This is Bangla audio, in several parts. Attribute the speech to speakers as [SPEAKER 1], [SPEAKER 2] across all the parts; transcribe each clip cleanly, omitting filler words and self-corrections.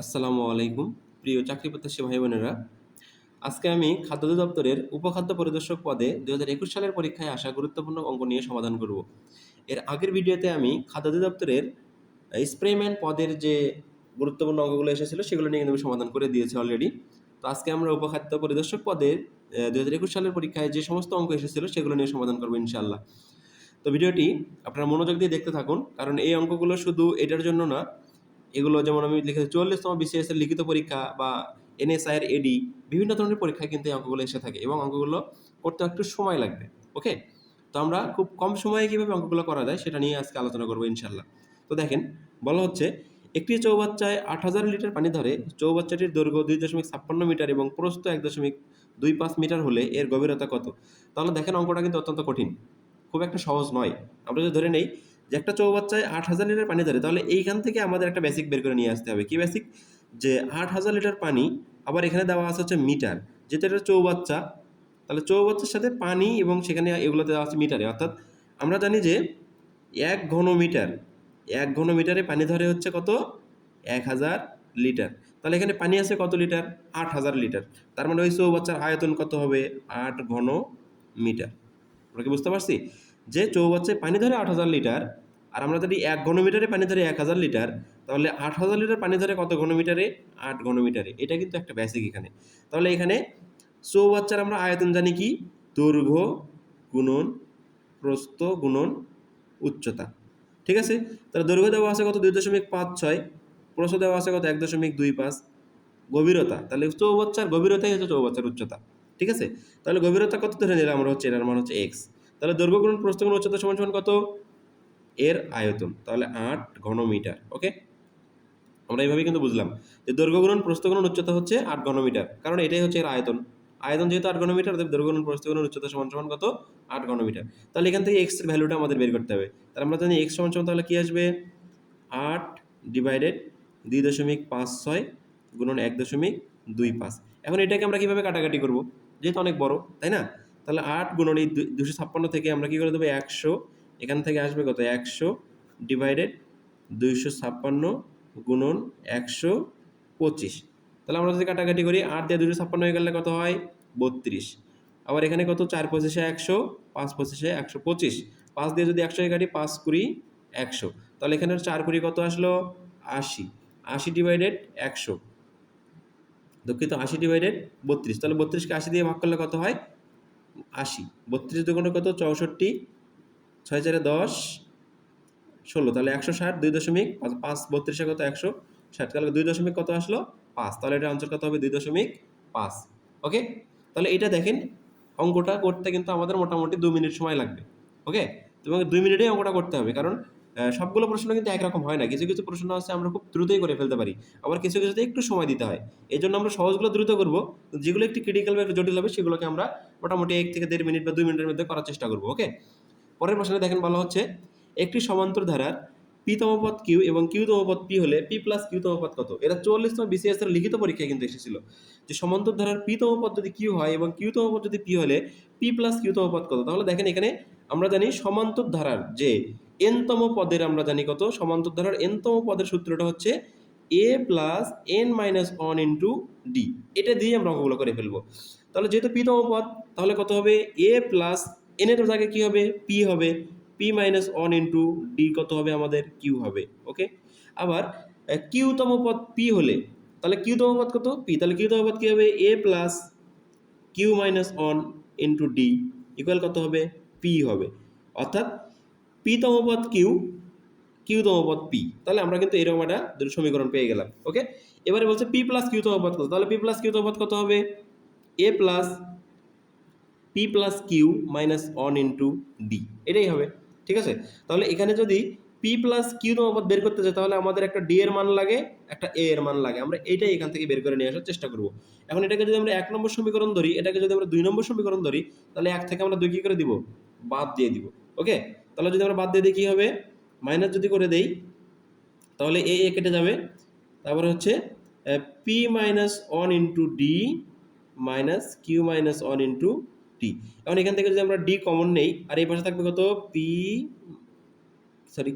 [SPEAKER 1] আসসালামু আলাইকুম প্রিয় চাকরি প্রত্যাশী ভাই বোনেরা। আজকে আমি খাদ্য অধিদপ্তরের উপখাদ্য পরিদর্শক পদে 2021 সালের পরীক্ষায় আসা গুরুত্বপূর্ণ অঙ্ক নিয়ে সমাধান করব। এর আগের ভিডিওতে আমি খাদ্য অধিদপ্তরের স্প্রেম্যান পদের যে গুরুত্বপূর্ণ অঙ্কগুলো এসেছিল সেগুলো নিয়ে কিন্তু আমি সমাধান করে দিয়েছি অলরেডি। তো আজকে আমরা উপখাদ্য পরিদর্শক পদে 2021 সালের পরীক্ষায় যে সমস্ত অঙ্ক এসেছিল সেগুলো নিয়ে সমাধান করবো ইনশাআল্লাহ। তো ভিডিওটি আপনারা মনোযোগ দিয়ে দেখতে থাকুন, কারণ এই অঙ্কগুলো শুধু এটার জন্য না, এগুলো যেমন আমি লিখেছি 44তম বিসিএস এর লিখিত পরীক্ষা বা এনএসআই এর এডি, বিভিন্ন ধরনের পরীক্ষায় কিন্তু এই অঙ্কগুলো এসে থাকে এবং অঙ্কগুলো করতে একটু সময় লাগবে। ওকে, তো আমরা খুব কম সময়ে কীভাবে অঙ্কগুলো করা যায় সেটা নিয়ে আজকে আলোচনা করবো ইনশাল্লাহ। তো দেখেন, বলা হচ্ছে একটি চৌবাচ্চায় 8000 লিটার পানি ধরে চৌবাচ্চাটির দৈর্ঘ্য 2.56 মিটার এবং প্রস্থ 1.25 মিটার হলে এর গভীরতা কত? তাহলে দেখেন, অঙ্কটা কিন্তু অত্যন্ত কঠিন, খুব একটা সহজ নয়। আমরা যদি ধরে নেই যে একটা চৌবাচ্চায় 8000 লিটার পানি ধরে, তাহলে এইখান থেকে আমাদের একটা বেসিক বের করে নিয়ে আসতে হবে। কি বেসিক? যে 8000 লিটার পানি, আবার এখানে দেওয়া আছে হচ্ছে মিটার, যেটা একটা চৌবাচ্চা, তাহলে চৌবাচ্চার সাথে পানি এবং সেখানে এগুলোতে দেওয়া আছে মিটারে। অর্থাৎ আমরা জানি যে 1 ঘন মিটারে পানি ধরে হচ্ছে কত? 1000 লিটার। তাহলে এখানে পানি আছে কত লিটার? 8000 লিটার। তার মানে ওই চৌবাচ্চার আয়তন কত হবে? 8 ঘন মিটার। আমরা কি বুঝতে পারছি যে চৌবাচ্চায় পানি ধরে 8000 লিটার, আর আমরা যদি 1 ঘনমিটারে পানি ধরে 1000 লিটার, তাহলে 8000 লিটার পানি ধরে কত ঘনমিটারে? 8 ঘনমিটারে। এটা কিন্তু একটা বেসিক এখানে। তাহলে এখানে চৌবাচ্চার আমরা আয়তন জানি কি? দৈর্ঘ্য গুণন প্রস্থ গুণন উচ্চতা। ঠিক আছে? তাহলে দৈর্ঘ্য দেওয়া আছে কত? 2.56, প্রস্থ দেওয়া আছে কত? 1.25, গভীরতা, তাহলে চৌবাচ্চার গভীরতাই হচ্ছে চৌবাচ্চার উচ্চতা। ঠিক আছে? তাহলে গভীরতা কত ধরে নিলাম আমরা? হচ্ছে এটার মান হচ্ছে এক্স। তাহলে দৈর্ঘ্য গুণন প্রস্থ গুণন উচ্চতা সমান সমান কত? এর আয়তন, তাহলে 8 ঘনমিটার। ওকে, আমরা এইভাবেই কিন্তু বুঝলাম যে দৈর্ঘ্য গুণন প্রস্থ গুণন উচ্চতা হচ্ছে 8 ঘনমিটার, কারণ এটাই হচ্ছে এর আয়তন। আয়তন যেহেতু 8 ঘনমিটার, অর্থাৎ দৈর্ঘ্য গুণন প্রস্থ গুণন উচ্চতা সমান সমান কত? 8 ঘনমিটার। তাহলে এখান থেকে এক্স এর ভ্যালুটা আমাদের বের করতে হবে। তাহলে আমরা জানি এক্স সমান সমান তাহলে কি আসবে? 8 ডিভাইডেড 2.56 গুণন 1.25। এখন এটাকে আমরা কিভাবে কাটাকাটি করব? যেহেতু অনেক বড়, তাই না? তাহলে 8 গুণন এই 256 থেকে আমরা কি করে দেবো? 100। এখান থেকে আসবে কত? 100 ডিভাইডেড 256 গুণন 125। তাহলে আমরা যদি কাটাকাটি করি, 8 দিয়ে 256 হয়ে গেলে কত হয়? 32। আবার এখানে কত? 4 পঁচিশে 100, 5 পঁচিশে 125। 5 দিয়ে যদি 100 কাটি, 5 কুড়ি 100। তাহলে এখানে 4 কুড়ি কত আসলো? 80। 80 ডিভাইডেড 100, দুঃখিত, 80 ডিভাইডেড 32। তাহলে 32কে 80 দিয়ে ভাগ করলে কত হয়? 80। 32 দুগুণে কত? 64, 6 4 10, 16। তাহলে 160, 2.5, 32 কত? 160। তাহলে 2 দশমিক কত আসলো? 5। তাহলে এটা আনসার কত হবে? 2.5। ওকে, তাহলে এটা দেখেন, অঙ্কটা করতে কিন্তু আমাদের মোটামুটি 2 মিনিট সময় লাগবে। ওকে, তোমাকে 2 মিনিটেই অঙ্কটা করতে হবে, কারণ সবগুলো প্রশ্ন কিন্তু একরকম হয় না। কিছু কিছু প্রশ্ন আছে আমরা খুব দ্রুতই করে ফেলতে পারি, আবার কিছু কিছুতে একটু সময় দিতে হয়। এই জন্য আমরা সহজগুলো দ্রুত করব, যেগুলো একটু ক্রিটিক্যাল বা জটিল হবে সেগুলোকে আমরা মোটামুটি 1 থেকে 1.5 মিনিট বা 2 মিনিটের মধ্যে করার চেষ্টা করব। ওকে, পরের প্রশ্নে দেখেন, বলা হচ্ছে একটি সমান্তর ধারার পিতম পদ কিউ এবং কিউতম পদ পি হলে পি প্লাস কিউতম পদ কত? এটা 44তম বিসিএস এর লিখিত পরীক্ষায় কিন্তু এসেছিল যে সমান্তর ধারার পিতম পদ যদি কিউ হয় এবং কিউতম পদ যদি পি হলে পি প্লাস কিউতম পদ কত? তাহলে দেখেন, এখানে আমরা জানি সমান্তর ধারার যে এনতম পদের আমরা জানি কত? সমান্তর ধারার এনতম পদের সূত্রটা হচ্ছে A plus N minus one into D. এটা দিয়ে আমরা অঙ্কগুলো করে ফেলবো। তাহলে যেহেতু পিতম পদ, তাহলে কত হবে? এ প্লাস এন এর জায়গায় কী হবে? পি হবে। P minus one into D কত হবে আমাদের? কিউ হবে। ওকে, আবার কিউতম পদ পি হলে, তাহলে কিউতম পদ কত? পি। তাহলে কিউতম পদ কী হবে? A plus Q minus one into D equal কত হবে? পি হবে। অর্থাৎ পিতম পদ কিউ, কিউতম পদ পি। তাহলে আমরা কিন্তু এরকম একটা দুটো সমীকরণ পেয়ে গেলাম। ওকে, এবারে বলছে পি প্লাস কিউতম পদ কত? তাহলে পি প্লাস কিউতম পদ কত হবে? A plus P plus Q minus one into D, এটাই হবে। ঠিক আছে, তাহলে এখানে যদি পি প্লাস কিউতম পদ বের করতে চাই, তাহলে আমাদের একটা ডি এর মান লাগে, একটা এ এর মান লাগে। আমরা এটাই এখান থেকে বের করে নিয়ে আসার চেষ্টা করব। এখন এটাকে যদি আমরা 1 নম্বর সমীকরণ ধরি, এটাকে যদি আমরা 2 নম্বর সমীকরণ ধরি, তাহলে 1 থেকে আমরা 2 কী করে দিব? বাদ দিয়ে দিব। ওকে, তাহলে যদি আমরা বাদ দিয়ে দিই কী হবে? মাইনাস যদি করে দেই, তাহলে এ এ কেটে যাবে। তারপরে হচ্ছে P minus one into D minus Q minus one into D. এখন এখান থেকে যদি আমরা ডি কমন নেই, আর এই পাশে থাকবে কত?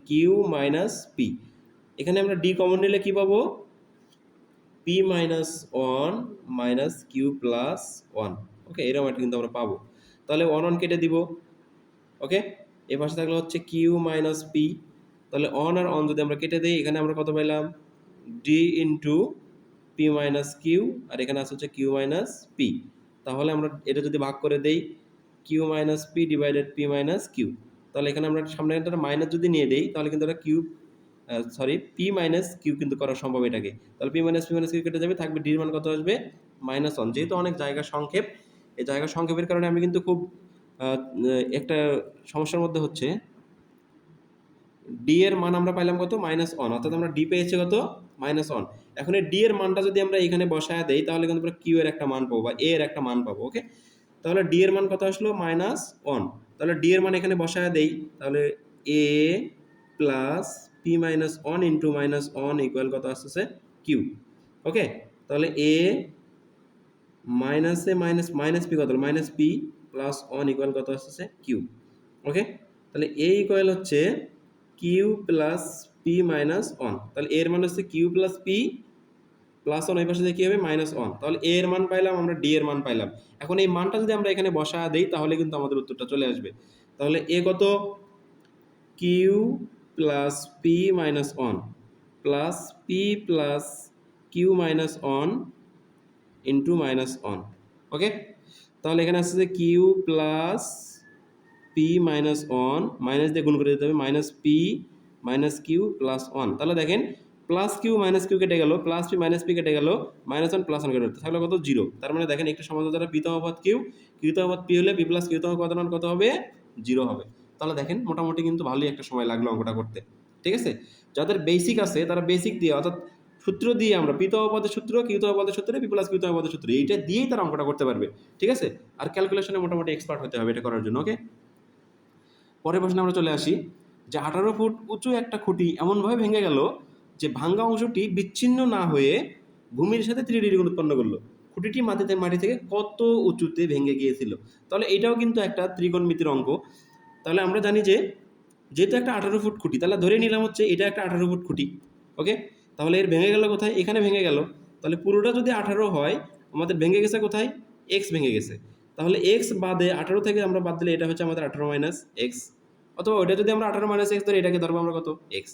[SPEAKER 1] Q minus P. এখানে আমরা ডি কমন নিলে কি পাবো? P minus one minus Q plus one. Okay, এরকম একটা কিন্তু আমরা পাবো। তাহলে ওয়ান ওয়ান কেটে দিব। ওকে, এ পাশে থাকলে হচ্ছে কিউ মাইনাস পি। তাহলে অন আর অন যদি আমরা কেটে দিই, এখানে আমরা কত পাইলাম? D into P minus Q, আর এখানে আছে হচ্ছে কিউ মাইনাস পি। তাহলে আমরা এটা যদি ভাগ করে দেই, Q minus P divided P minus Q, তাহলে এখানে আমরা সামনে একটা মাইনাস যদি নিয়ে দেই, তাহলে কিন্তু এটা কিউ পি মাইনাস কিউ কিন্তু করা সম্ভব এটাকে। তাহলে পি মাইনাস কিউ কেটে যাবে, থাকবে ডির মান কত আসবে? Minus one. যেহেতু অনেক জায়গা সংক্ষেপ, এই জায়গা সংক্ষেপের কারণে আমি কিন্তু খুব একটা সমস্যার মধ্যে হচ্ছে। ডি এর মান আমরা পাইলাম কত? মাইনাস ওয়ান, অর্থাৎ আমরা ডি পেয়েছি কত? Minus one. এখন এই ডি এর মানটা যদি আমরা এখানে বসায় দেই, তাহলে কিন্তু আমরা কিউ এর একটা মান পাবো বা এ এর একটা মান পাবো। ওকে, তাহলে ডি এর মান কত আসলো? Minus one. তাহলে ডি এর মান এখানে বসায় দেই, তাহলে A plus P minus one into minus one equal কত আসতেছে? কিউ। ওকে, তাহলে এ মাইনাসে মাইনাস মাইনাস পি কত হলো? Minus P plus one equal কত আসতেছে? কিউ। ওকে, তাহলে এ ইকুয়াল হচ্ছে Q plus P minus one. তাহলে এর মান হচ্ছে Q plus P plus one, ওই পাশে কী হবে? Minus one. তাহলে এ এর মান পাইলাম, আমরা ডি এর মান পাইলাম। এখন এই মানটা যদি আমরা এখানে বসা দেই, তাহলে কিন্তু আমাদের উত্তরটা চলে আসবে। তাহলে এ কত? Q plus P minus one plus P plus Q minus one into minus one. Okay, তাহলে এখানে আসছে যে Q plus P minus one, minus দিয়ে গুণ করে দিতে হবে, minus P minus Q plus one. তাহলে দেখেন প্লাস কিউ মাইনাস কিউ কেটে গেল, প্লাস পি মাইনাস পি কেটে গেল, মাইনাস ওয়ান প্লাস ওয়ান কেটে গেল, তাহলে কত? জিরো। তার মানে দেখেন একটি সমাধান দ্বারা পি তমপদ কিউ, কিউ তমপদ পি হলে পি প্লাস কিউ তমপদ মান কত হবে? জিরো হবে। তাহলে দেখেন মোটামুটি কিন্তু ভালোই একটা সময় লাগলো অঙ্কটা করতে। ঠিক আছে, যাদের বেসিক আছে তারা বেসিক দিয়ে, অর্থাৎ সূত্র দিয়ে, আমরা পি তমপদের সূত্র, কিউ তমপদের সূত্র, পি প্লাস কিউ তমপদের সূত্র, এইটা দিয়েই তারা অঙ্কটা করতে পারবে। ঠিক আছে, আর ক্যালকুলেশনে মোটামুটি এক্সপার্ট হতে হবে এটা করার জন্য। ওকে, পরের প্রশ্নে আমরা চলে আসি যে 18 ফুট উঁচু একটা খুঁটি এমনভাবে ভেঙে গেল যে ভাঙ্গা অংশটি বিচ্ছিন্ন না হয়ে ভূমির সাথে 3 ডিগ্রি কোণ উৎপন্ন করলো। খুঁটিটি মাটি থেকে কত উঁচুতে ভেঙে গিয়েছিল? তাহলে এটাও কিন্তু একটা ত্রিকোণমিতির অঙ্ক। তাহলে আমরা জানি যে যেহেতু একটা 18 ফুট খুঁটি, তাহলে ধরে নিলাম হচ্ছে এটা একটা 18 ফুট খুঁটি। ওকে, তাহলে এর ভেঙে গেল কোথায়? এখানে ভেঙে গেল। তাহলে পুরোটা যদি 18 হয়, আমাদের ভেঙে গেছে কোথায়? এক্স ভেঙে গেছে। তাহলে এক্স বাদে 18 থেকে আমরা বাদ দিলে এটা হচ্ছে আমাদের 18 মাইনাস এক্স, অথবা ওইটা যদি আমরা 18 মাইনাস এক্স ধরি, এটাকে ধরবো আমরা কত? এক্স।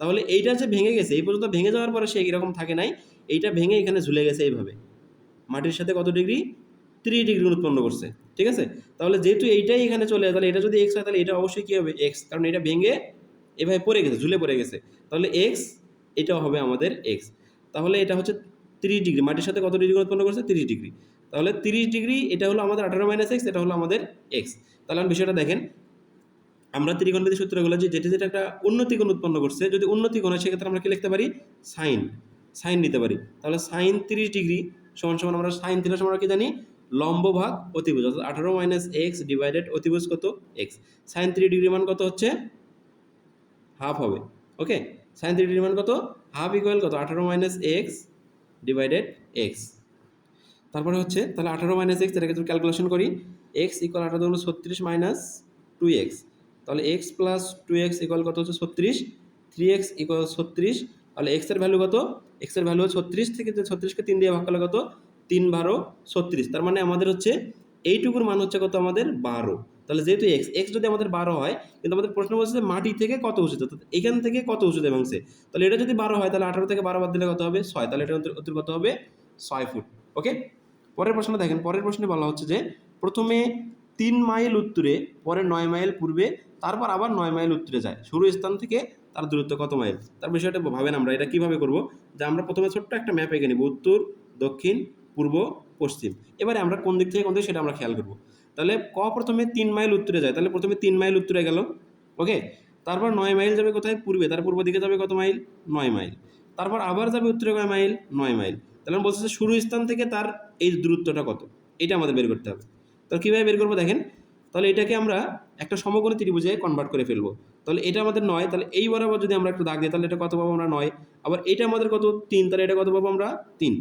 [SPEAKER 1] তাহলে এইটা যে ভেঙে গেছে, এই পর্যন্ত ভেঙে যাওয়ার পরে সে এরকম থাকে নাই, এইটা ভেঙে এখানে ঝুলে গেছে এইভাবে, মাটির সাথে কত ডিগ্রি? 3 ডিগ্রি উৎপন্ন করছে। ঠিক আছে, তাহলে যেহেতু এইটাই এখানে চলে যায়, তাহলে এটা যদি এক্স হয়, তাহলে এটা অবশ্যই কী হবে? এক্স, কারণ এটা ভেঙে এভাবে পড়ে গেছে, ঝুলে পড়ে গেছে। তাহলে এক্স, এটাও হবে আমাদের এক্স। তাহলে এটা হচ্ছে 30 ডিগ্রি, মাটির সাথে কত ডিগ্রি উৎপন্ন করছে? 30 ডিগ্রি। তাহলে 30 ডিগ্রি, এটা হলো আমাদের 18 মাইনাস এক্স, এটা হলো আমাদের এক্স। তাহলে আমি বিষয়টা দেখেন, আমরা ত্রিকোণমিতির সূত্রগুলো যে যেটা একটা উন্নতি কোণ উৎপন্ন করছে, যদি উন্নতি কোণ হয় সেক্ষেত্রে আমরা কি লিখতে পারি? সাইন নিতে পারি। তাহলে সাইন 30 ডিগ্রি সমান সমান, আমরা সাইন থিটা সমান কি জানি? লম্ব ভাগ অতিভুজ, অর্থাৎ 18 মাইনাস এক্স ডিভাইডেড অতিভুজ কত? এক্স। সাইন 3 ডিগ্রি মান কত হচ্ছে? হাফ হবে। ওকে, সাইন 3 ডিগ্রি মান কত? হাফ ইকুয়াল কত? 18 মাইনাস এক্স ডিভাইডেড এক্স। তারপরে হচ্ছে তাহলে 18 মাইনাস এক্স, এটাকে যদি ক্যালকুলেশন করি, এক্স ইকুয়াল 18 হলো 36 মাইনাস 2x, তাহলে এক্স প্লাস 2x ইকুয়াল কত হচ্ছে? 36। 3x equal 36। তাহলে এক্সের ভ্যালু কত? এক্সের ভ্যালু 36 থেকে 36কে 3 দিয়ে ভাগ করলে কত? 3 12 36। তার মানে আমাদের হচ্ছে এইটুকুর মান হচ্ছে কত? আমাদের 12। তাহলে যেহেতু এক্স যদি আমাদের 12 হয়, কিন্তু আমাদের প্রশ্ন বলছে যে মাটি থেকে কত উঁচুতে, এখান থেকে কত উঁচুতে ভাঙছে, তাহলে এটা যদি 12 হয়, তাহলে 18 থেকে 12 বাদ দিলে কত হবে? 6। তাহলে এটা উত্তর কত হবে? 6 ফুট। ওকে, পরের প্রশ্ন দেখেন, পরের প্রশ্নে বলা হচ্ছে যে প্রথমে 3 মাইল উত্তরে, পরে 9 মাইল পূর্বে, তারপর আবার 9 মাইল উত্তরে যায়, শুরু স্থান থেকে তার দূরত্ব কত মাইল? তার বিষয়টা ভাবেন, আমরা এটা কীভাবে করব, যে আমরা প্রথমে ছোট্ট একটা ম্যাপ এঁকে নিব, উত্তর, দক্ষিণ, পূর্ব, পশ্চিম। এবারে আমরা কোন দিক থেকে কোন দিক সেটা আমরা খেয়াল করব। তাহলে প্রথমে 3 মাইল উত্তরে যায়, তাহলে প্রথমে 3 মাইল উত্তরে গেল। ওকে, তারপর 9 মাইল যাবে কোথায়? পূর্বে, তার পূর্ব দিকে যাবে কত মাইল? 9 মাইল। তারপর আবার যাবে উত্তরে কয় মাইল? 9 মাইল। তাহলে আমি বলছি যে শুরু স্থান থেকে তার এই দূরত্বটা কত, এটা আমাদের বের করতে হবে। তাহলে কীভাবে বের করবো দেখেন, তাহলে এটাকে আমরা একটা সমকোণী ত্রিভুজে কনভার্ট করে ফেলবো। তাহলে এটা আমাদের 9, তাহলে এই বরাবর যদি আমরা একটু দাগ দিই, তাহলে এটা কত পাবো আমরা? 9। আবার এটা আমাদের কত? 3, তাহলে এটা কত পাবো আমরা? 3।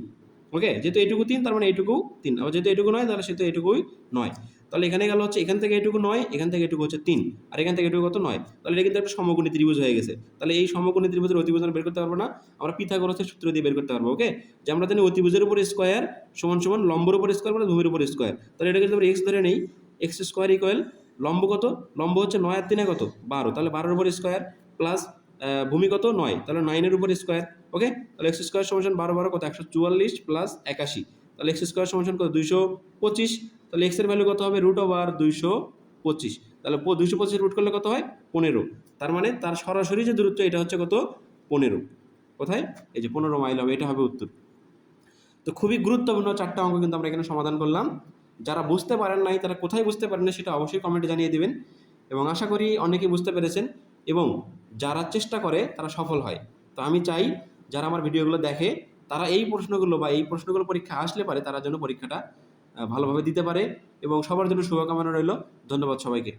[SPEAKER 1] ওকে, যেহেতু এইটুকু 3 তার মানে এইটুকু 3, আবার যেহেতু এইটুকু 9 তাহলে সেহেতু এইটুকুই 9। তাহলে এখানে গেল হচ্ছে এখান থেকে এইটুকু 9, এখান থেকে এইটুকু হচ্ছে 3, আর এখান থেকে এইটুকু কত 9। তাহলে এটা কিন্তু একটা সমকোণী ত্রিভুজ হয়ে গেছে। তাহলে এই সমকোণী ত্রিভুজের অতিভুজ আমরা বের করতে পারবো না, আমরা পিথাগোরাসের সূত্র দিয়ে বের করতে পারবো। ওকে, যে আমরা জানি অতিভুজের উপর স্কয়ার সমান সমান লম্বের উপর স্কয়ার মানে ভূমির উপর স্কয়ার। তাহলে এটাকে যদি আমরা x ধরে নেই, x স্কয়ার ইকুয়াল লম্ব কত, লম্ব হচ্ছে 9 আর 3 কত 12, তাহলে 12 এর উপর স্কয়ার প্লাস ভূমি কত 9, তাহলে 9 এর উপর স্কয়ার। ওকে, তাহলে x স্কয়ার সমান 12 12 কত 144 প্লাস 81, তাহলে x স্কয়ার সমান কত 225। তাহলে x এর ভ্যালু কত হবে √225, তাহলে 225 রুট করলে কত হয় 15। তার মানে তার সরাসরি যে দূরত্ব এটা হচ্ছে কত 15। কোথায়, এই যে 15 মাইল হবে, এটা হবে উত্তর। তো খুবই গুরুত্বপূর্ণ 4টা অঙ্ক কিন্তু আমরা এখানে সমাধান করলাম। যারা বুঝতে পারেন নাই, তারা কোথায় বুঝতে পারেন না সেটা অবশ্যই কমেন্টে জানিয়ে দিবেন, এবং আশা করি অনেকেই বুঝতে পেরেছেন, এবং যারা চেষ্টা করে তারা সফল হয়। তো আমি চাই যারা আমার ভিডিওগুলো দেখে তারা এই প্রশ্নগুলো বা এই প্রশ্নগুলো পরীক্ষা আসলে পারে তারা যেন পরীক্ষাটা ভালোভাবে দিতে পারে, এবং সবার জন্য শুভকামনা রইল। ধন্যবাদ সবাইকে।